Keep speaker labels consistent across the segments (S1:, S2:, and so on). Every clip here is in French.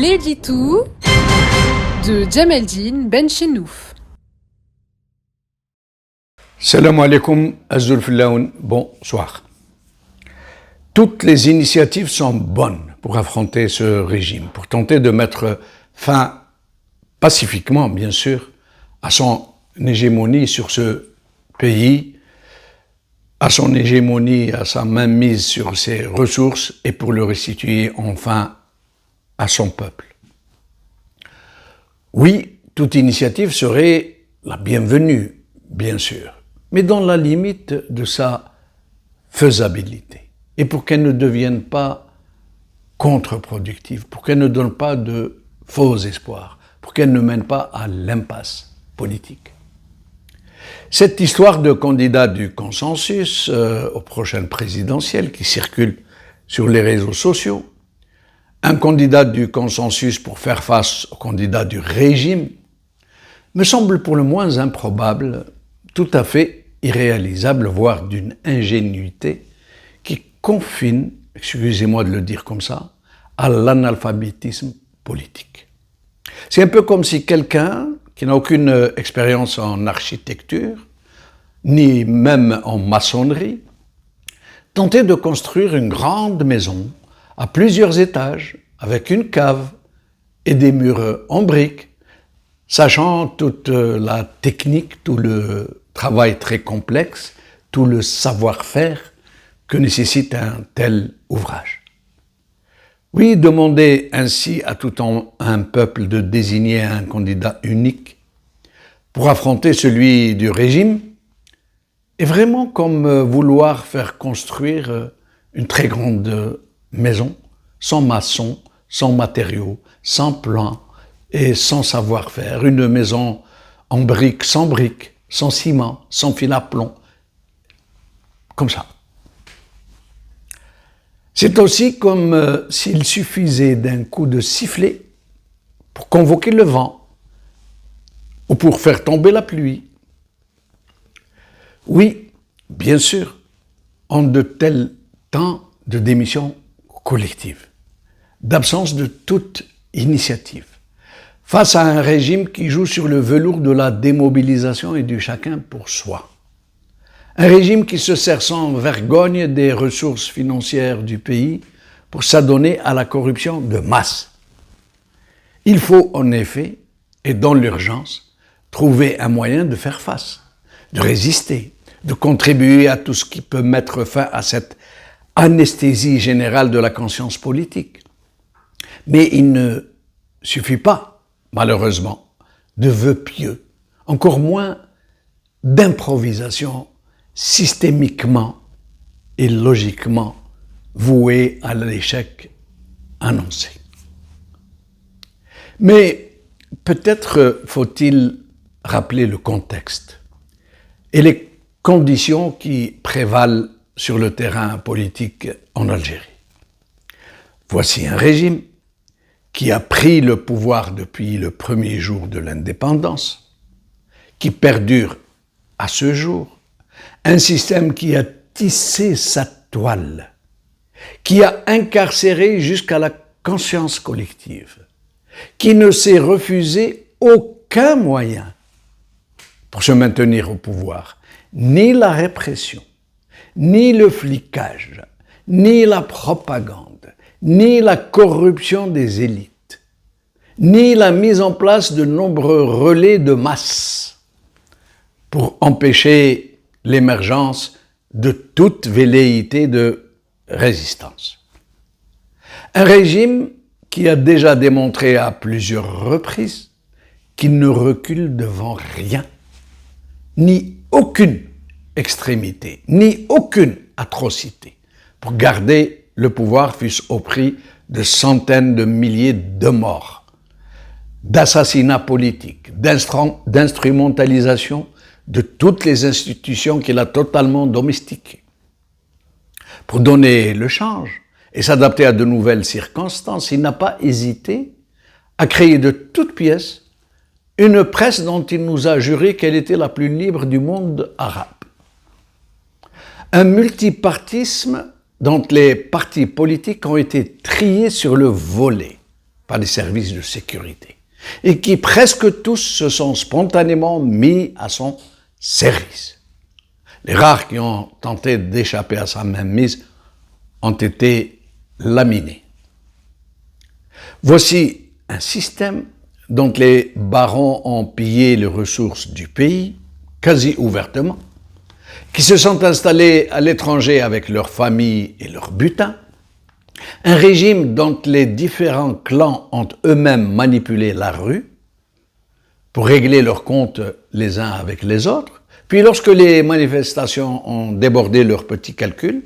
S1: L'édito de Djameldine Benchenouf.
S2: Salam alaikum, Azul Filaoun, bonsoir. Toutes les initiatives sont bonnes pour affronter ce régime, pour tenter de mettre fin pacifiquement, bien sûr, à son hégémonie sur ce pays, à son hégémonie, à sa mainmise sur ses ressources et pour le restituer enfin à son peuple. Oui, toute initiative serait la bienvenue, bien sûr, mais dans la limite de sa faisabilité et pour qu'elle ne devienne pas contre-productive, pour qu'elle ne donne pas de faux espoirs, pour qu'elle ne mène pas à l'impasse politique. Cette histoire de candidat du consensus aux prochaines présidentielles qui circule sur les réseaux sociaux, un candidat du consensus pour faire face au candidat du régime, me semble pour le moins improbable, tout à fait irréalisable, voire d'une ingénuité qui confine, excusez-moi de le dire comme ça, à l'analphabétisme politique. C'est un peu comme si quelqu'un qui n'a aucune expérience en architecture, ni même en maçonnerie, tentait de construire une grande maison à plusieurs étages, avec une cave et des murs en briques, sachant toute la technique, tout le travail très complexe, tout le savoir-faire que nécessite un tel ouvrage. Oui, demander ainsi à tout un peuple de désigner un candidat unique pour affronter celui du régime est vraiment comme vouloir faire construire une très grande maison, sans maçon, sans matériaux, sans plan et sans savoir-faire. Une maison en briques, sans ciment, sans fil à plomb. Comme ça. C'est aussi comme s'il suffisait d'un coup de sifflet pour convoquer le vent ou pour faire tomber la pluie. Oui, bien sûr, en de tels temps de démission collective, d'absence de toute initiative, face à un régime qui joue sur le velours de la démobilisation et du chacun pour soi. Un régime qui se sert sans vergogne des ressources financières du pays pour s'adonner à la corruption de masse. Il faut en effet, et dans l'urgence, trouver un moyen de faire face, de résister, de contribuer à tout ce qui peut mettre fin à cette anesthésie générale de la conscience politique. Mais il ne suffit pas, malheureusement, de vœux pieux, encore moins d'improvisation systémiquement et logiquement vouée à l'échec annoncé. Mais peut-être faut-il rappeler le contexte et les conditions qui prévalent sur le terrain politique en Algérie. Voici un régime qui a pris le pouvoir depuis le premier jour de l'indépendance, qui perdure à ce jour, un système qui a tissé sa toile, qui a incarcéré jusqu'à la conscience collective, qui ne s'est refusé aucun moyen pour se maintenir au pouvoir, ni la répression, ni le flicage, ni la propagande, ni la corruption des élites, ni la mise en place de nombreux relais de masse pour empêcher l'émergence de toute velléité de résistance. Un régime qui a déjà démontré à plusieurs reprises qu'il ne recule devant rien, ni aucune extrémité, ni aucune atrocité, pour garder le pouvoir fût-ce au prix de centaines de milliers de morts, d'assassinats politiques, d'instrumentalisation de toutes les institutions qu'il a totalement domestiquées. Pour donner le change et s'adapter à de nouvelles circonstances, il n'a pas hésité à créer de toutes pièces une presse dont il nous a juré qu'elle était la plus libre du monde arabe. Un multipartisme dont les partis politiques ont été triés sur le volet, par les services de sécurité et qui presque tous se sont spontanément mis à son service. Les rares qui ont tenté d'échapper à sa mainmise ont été laminés. Voici un système dont les barons ont pillé les ressources du pays, quasi ouvertement, qui se sont installés à l'étranger avec leurs familles et leurs butins, un régime dont les différents clans ont eux-mêmes manipulé la rue pour régler leurs comptes les uns avec les autres, puis lorsque les manifestations ont débordé leurs petits calculs,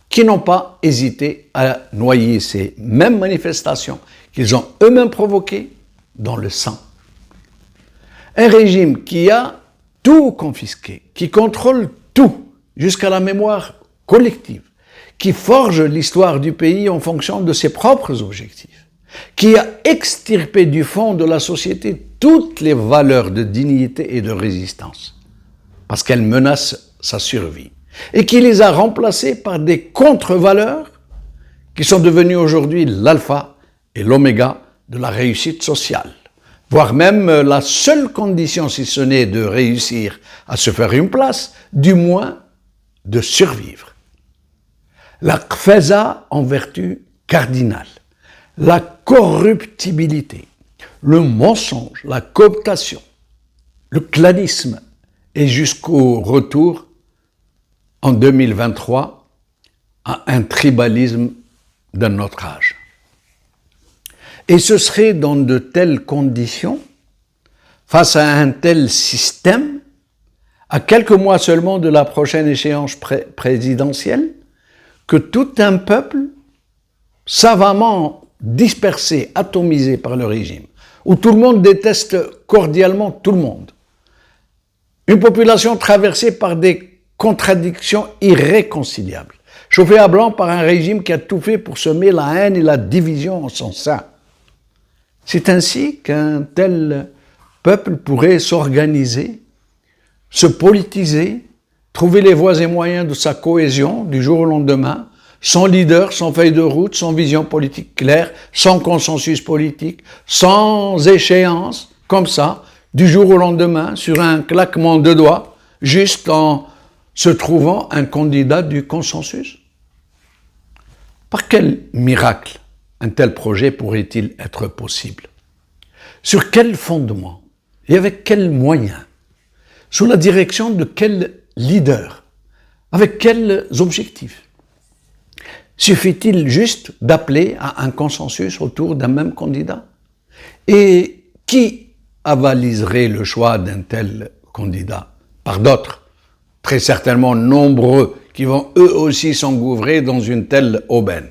S2: qui n'ont pas hésité à noyer ces mêmes manifestations qu'ils ont eux-mêmes provoquées dans le sang. Un régime qui a tout confisqué, qui contrôle tout, jusqu'à la mémoire collective, qui forge l'histoire du pays en fonction de ses propres objectifs, qui a extirpé du fond de la société toutes les valeurs de dignité et de résistance, parce qu'elles menacent sa survie, et qui les a remplacées par des contre-valeurs qui sont devenues aujourd'hui l'alpha et l'oméga de la réussite sociale, voire même la seule condition, si ce n'est de réussir à se faire une place, du moins de survivre. La qfeza en vertu cardinale, la corruptibilité, le mensonge, la cooptation, le clanisme et jusqu'au retour en 2023 à un tribalisme d'un autre âge. Et ce serait dans de telles conditions, face à un tel système, à quelques mois seulement de la prochaine échéance présidentielle, que tout un peuple, savamment dispersé, atomisé par le régime, où tout le monde déteste cordialement tout le monde, une population traversée par des contradictions irréconciliables, chauffée à blanc par un régime qui a tout fait pour semer la haine et la division en son sein. C'est ainsi qu'un tel peuple pourrait s'organiser, se politiser, trouver les voies et moyens de sa cohésion du jour au lendemain, sans leader, sans feuille de route, sans vision politique claire, sans consensus politique, sans échéance, comme ça, du jour au lendemain, sur un claquement de doigts, juste en se trouvant un candidat du consensus. Par quel miracle un tel projet pourrait-il être possible? Sur quel fondement et avec quels moyens? Sous la direction de quel leader? Avec quels objectifs? Suffit-il juste d'appeler à un consensus autour d'un même candidat? Et qui avaliserait le choix d'un tel candidat par d'autres, très certainement nombreux, qui vont eux aussi s'engouffrer dans une telle aubaine?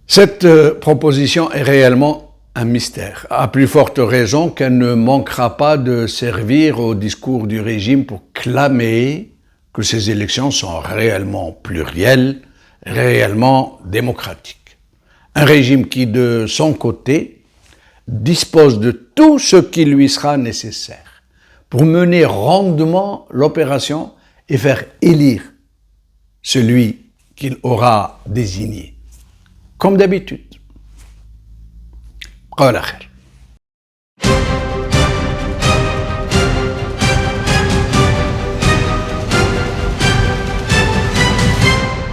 S2: Cette proposition est réellement un mystère, à plus forte raison qu'elle ne manquera pas de servir au discours du régime pour clamer que ces élections sont réellement plurielles, réellement démocratiques. Un régime qui, de son côté, dispose de tout ce qui lui sera nécessaire pour mener rondement l'opération et faire élire celui qu'il aura désigné. Comme d'habitude. قال خير.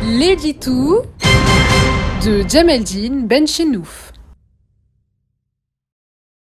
S1: L'édito de Djemeldine Benchenouf.